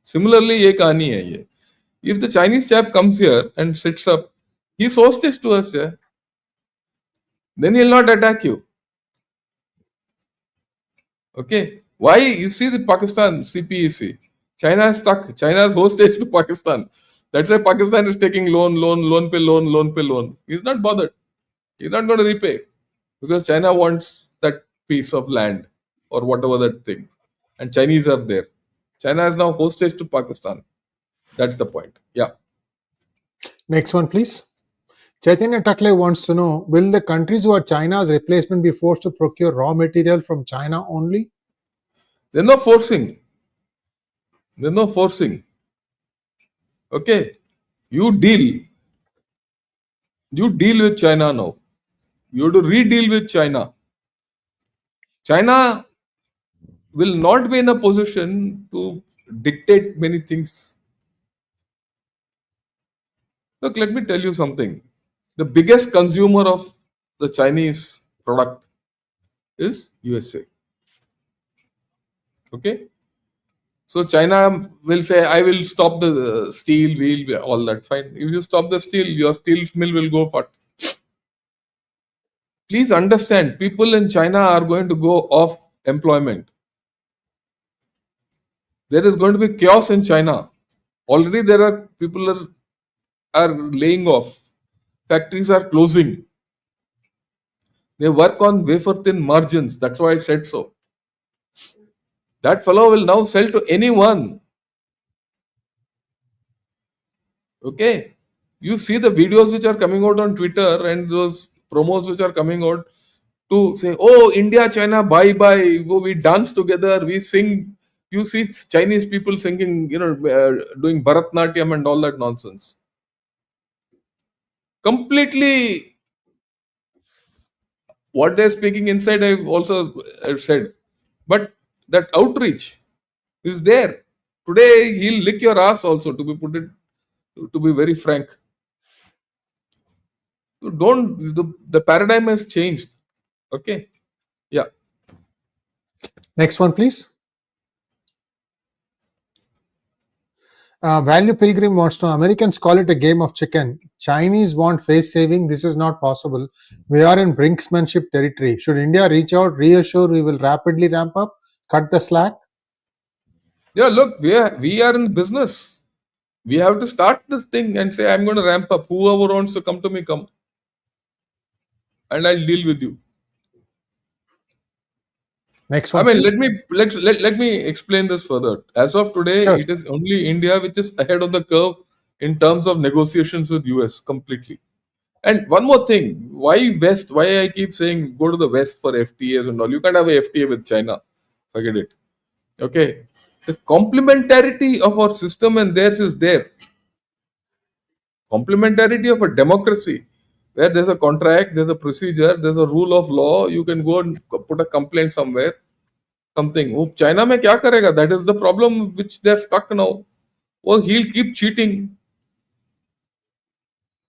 Similarly, ये कहानी है ये. If the Chinese chap comes here and sits up, he's hostage to us. Yeah. Then he'll not attack you. Okay. Why? You see the Pakistan CPEC. China is stuck. China is hostage to Pakistan. That's why Pakistan is taking loan pay loan. He's not bothered. He's not going to repay because China wants that piece of land or whatever that thing. And Chinese are there. China is now hostage to Pakistan. That's the point. Yeah. Next one, please. Chaitanya Takle wants to know, will the countries who are China's replacement be forced to procure raw material from China only? There's no forcing. There's no forcing. Okay. You deal. You deal with China now. You have to re-deal with China. China will not be in a position to dictate many things. Look, let me tell you something. The biggest consumer of the Chinese product is USA. Okay? So China will say, I will stop the steel wheel, all that. Fine. If you stop the steel, your steel mill will go fat. Please understand, people in China are going to go off employment. There is going to be chaos in China. Already there are people are laying off. Factories are closing. They work on wafer thin margins. That's why I said so. That fellow will now sell to anyone. Okay. You see the videos which are coming out on Twitter and those promos which are coming out to say, oh, India, China, bye bye. Oh, we dance together, we sing. You see Chinese people singing, doing Bharatnatyam and all that nonsense. Completely what they're speaking inside, I've said. But that outreach is there. Today he'll lick your ass also, to be very frank. So don't the paradigm has changed. Okay. Yeah. Next one, please. Value Pilgrim wants to know, Americans call it a game of chicken. Chinese want face saving. This is not possible. We are in brinksmanship territory. Should India reach out, reassure we will rapidly ramp up, cut the slack? Yeah, look, we are in business. We have to start this thing and say, I'm going to ramp up. Whoever wants to come to me, come. And I'll deal with you. Next I one, mean, please. let me explain this further. As of today, Sure. it is only India which is ahead of the curve in terms of negotiations with US completely. And one more thing, why West? Why I keep saying go to the West for FTAs and all? You can't have a FTA with China. Forget it. Okay. The complementarity of our system and theirs is there. Complementarity of a democracy where there's a contract, there's a procedure, there's a rule of law. You can go and put a complaint somewhere. Something. वो China में क्या करेगा? That is the problem which they're stuck now. Well, he'll keep cheating.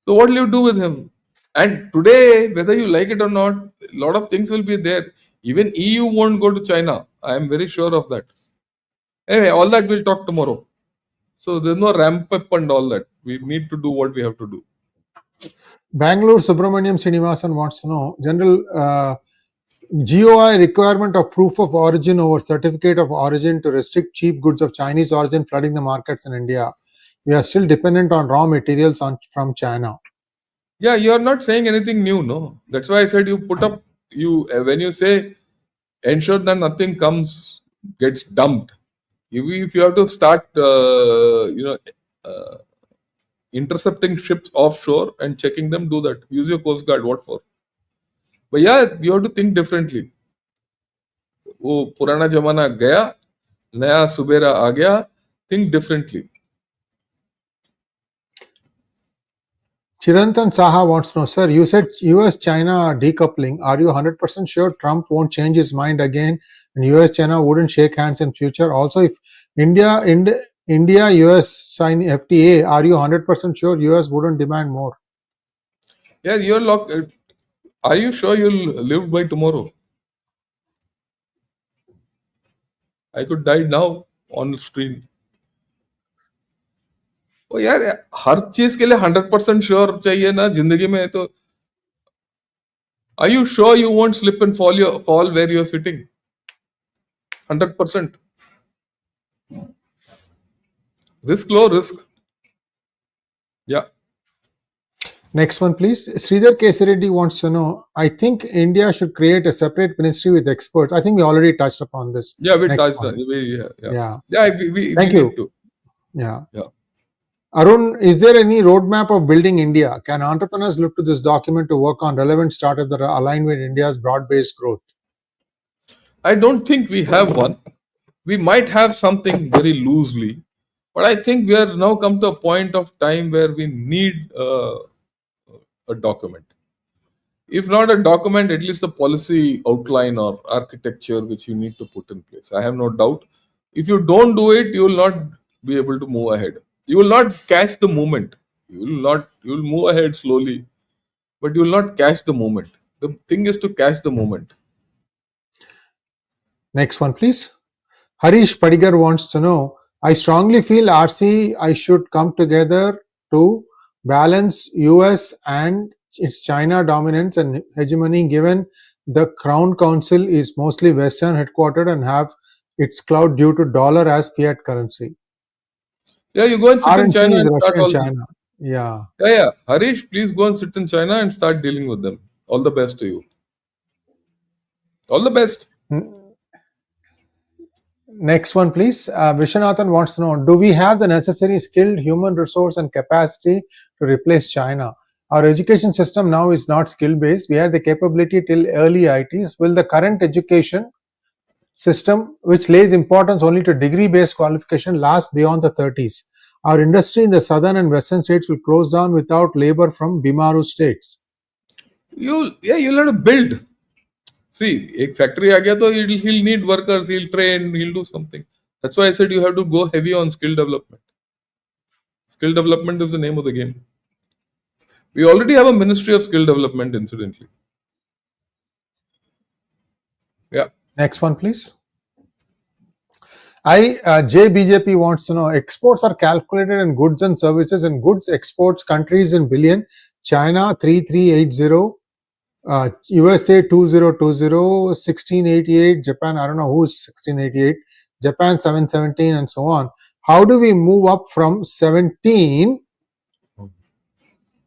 So what will you do with him? And today, whether you like it or not, a lot of things will be there. Even EU won't go to China. I am very sure of that. Anyway, all that we'll talk tomorrow. So there's no ramp up and all that. We need to do what we have to do. Bangalore Subramaniam Srinivasan wants to know general GOI requirement of proof of origin over certificate of origin to restrict cheap goods of Chinese origin flooding the markets in India. We are still dependent on raw materials from China. Yeah, you are not saying anything new, no. That's why I said you put up you when you say ensure that nothing comes gets dumped. If you have to start, uh, intercepting ships offshore and checking them, do that. Use your coast guard. What for? But yeah, you have to think differently. वो पुराना जमाना गया, नया सुबेरा आ गया. Think differently. Chirantan Saha wants to know, sir, you said US China decoupling. Are you 100% sure Trump won't change his mind again and US China wouldn't shake hands in future? Also, if India US sign FTA, are you 100% sure US wouldn't demand more? Yeah, you're locked. Are you sure you'll live by tomorrow? I could die now on the screen. ओ यार, हर चीज के लिए 100% sure चाहिए ना जिंदगी में तो. Are you sure you won't slip and fall where you're sitting? 100%. Risk low risk. Yeah. Next one, please. Sridhar Kesareddy wants to know, I think India should create a separate ministry with experts. I think we already touched upon this. Yeah, we Next touched one. on it. Yeah. Yeah. Yeah, we Thank need you. to. Yeah. Yeah. Arun, is there any roadmap of building India? Can entrepreneurs look to this document to work on relevant startups that are aligned with India's broad-based growth? I don't think we have one. We might have something very loosely, but I think we are now come to a point of time where we need a document. If not a document, at least a policy outline or architecture which you need to put in place. I have no doubt. If you don't do it, you will not be able to move ahead. You will not catch the moment. You will move ahead slowly, but you will not catch the moment. The thing is to catch the moment. Next one, please. Harish Padigar wants to know, I strongly feel I should come together to balance US and its China dominance and hegemony, given the Crown Council is mostly Western headquartered and have its clout due to dollar as fiat currency. Yeah, you go and sit in RNC China is and Russia start and all this. China. Yeah. Yeah. Harish, please go and sit in China and start dealing with them. All the best to you. All the best. Next one, please. Viswanathan wants to know, do we have the necessary skilled human resource and capacity to replace China? Our education system now is not skill based. We had the capability till early ITs. Will the current education system, which lays importance only to degree based qualification, last beyond the 30s? Our industry in the southern and western states will close down without labor from Bimaru states. You'll have to build. See, एक factory आ गया तो he'll need workers, he'll train, he'll do something. That's why I said you have to go heavy on skill development. Skill development is the name of the game. We already have a ministry of skill development, incidentally. Yeah. Next one, please. JBJP wants to know, exports are calculated in goods and services, and goods exports countries in billion. China 3380, USA 2020, 1688, Japan, I don't know who's 1688, Japan 717, and so on. How do we move up from 17?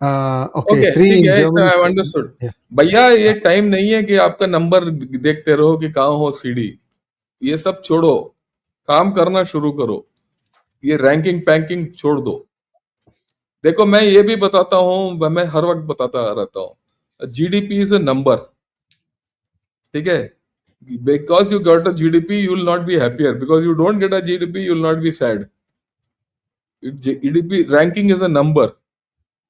Okay, 3 ठीक in है, Germany. I've understood. Yeah. भैया ये time नहीं है कि आपका number देखते रहो कि कहाँ हो सीढ़ी. ये सब छोड़ो, काम करना शुरू करो. ये रैंकिंग पैंकिंग छोड़ दो. देखो मैं ये भी बताता हूँ, मैं हर वक्त बताता रहता हूँ, जीडीपी इज अ नंबर. ठीक है, because you got a GDP you will not be happier, because you don't get a GDP you will not be sad. GDP ranking is a number.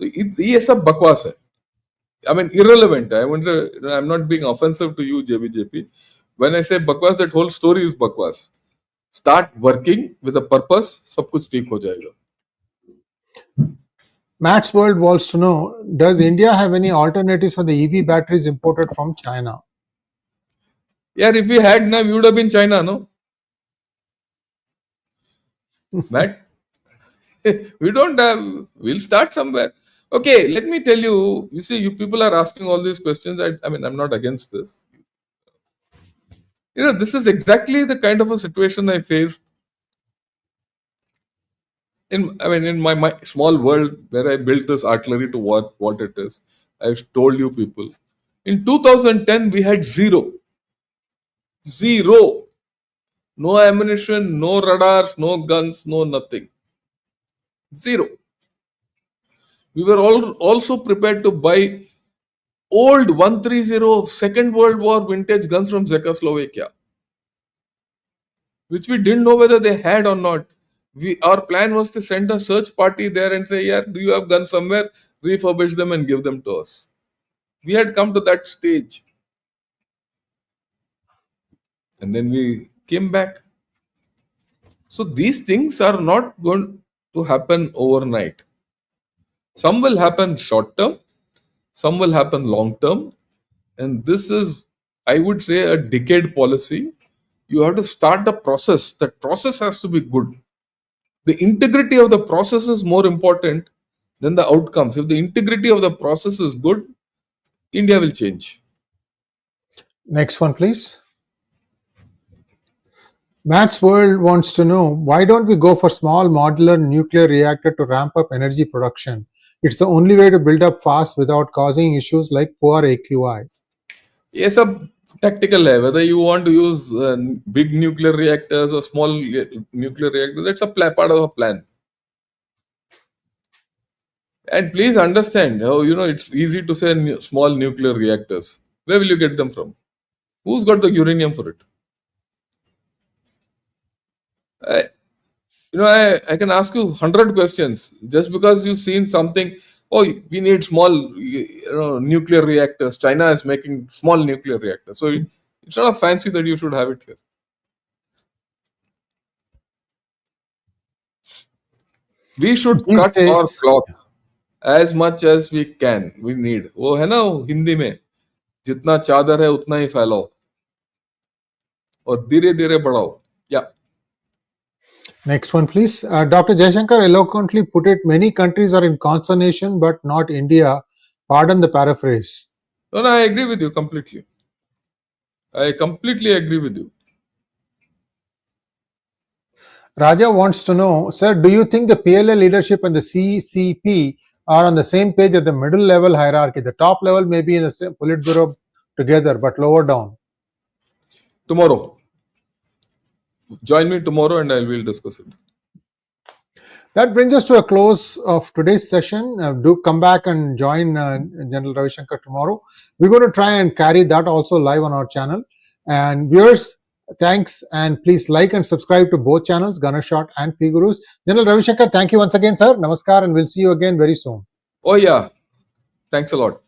ये सब बकवास है. I mean irrelevant. I'm not being offensive to you JBJP. When I say bakwas, that whole story is bakwas. Start working with a purpose, सब कुछ ठीक हो जाएगा. Matt's World wants to know, does India have any alternatives for the EV batteries imported from China? Yeah, if we had now, we would have been China, no? Matt, we don't have. We'll start somewhere. Okay, let me tell you. You see, you people are asking all these questions. I mean, I'm not against this. This is exactly the kind of a situation I faced in my small world where I built this artillery to what it is. I've told you people. In 2010, we had zero, no ammunition, no radars, no guns, no nothing, zero. We were all also prepared to buy old 130 Second World War vintage guns from Czechoslovakia, which we didn't know whether they had or not. Our plan was to send a search party there and say, "Yeah, do you have guns somewhere? Refurbish them and give them to us." We had come to that stage, and then we came back. So these things are not going to happen overnight. Some will happen short term, some will happen long term, and this is, I would say, a decade policy. You have to start the process. The process has to be good. The integrity of the process is more important than the outcomes. If the integrity of the process is good, India will change. Next one, please. Matt's World wants to know, why don't we go for small modular nuclear reactor to ramp up energy production? It's the only way to build up fast without causing issues like poor AQI. Yes, a tactical level. Whether you want to use big nuclear reactors or small nuclear reactors, that's a part of a plan. And please understand, it's easy to say small nuclear reactors. Where will you get them from? Who's got the uranium for it? I, I can ask you 100 questions just because you've seen something. Oh, we need small, nuclear reactors. China is making small nuclear reactors, so it's not a fancy that you should have it here. We should Deep cut our says, cloth as much as we can. We need. वो है ना हिंदी में, जितना चादर है उतना ही फैलाओ और धीरे धीरे बढ़ाओ. Yeah. next one, please. Dr. Jaishankar eloquently put it, many countries are in consternation, but not India. Pardon the paraphrase. No, I agree with you completely. I completely agree with you. Raja wants to know, sir, do you think the PLA leadership and the CCP are on the same page at the middle level hierarchy? The top level may be in the same Politburo together, but lower down. Tomorrow. Join me tomorrow and I will discuss it. That brings us to a close of today's session. Do come back and join General Ravi Shankar tomorrow. We're going to try and carry that also live on our channel. And viewers, thanks, and please like and subscribe to both channels, Ganashot and P Gurus. General Ravi Shankar, thank you once again, sir. Namaskar, and we'll see you again very soon. Oh, yeah. Thanks a lot.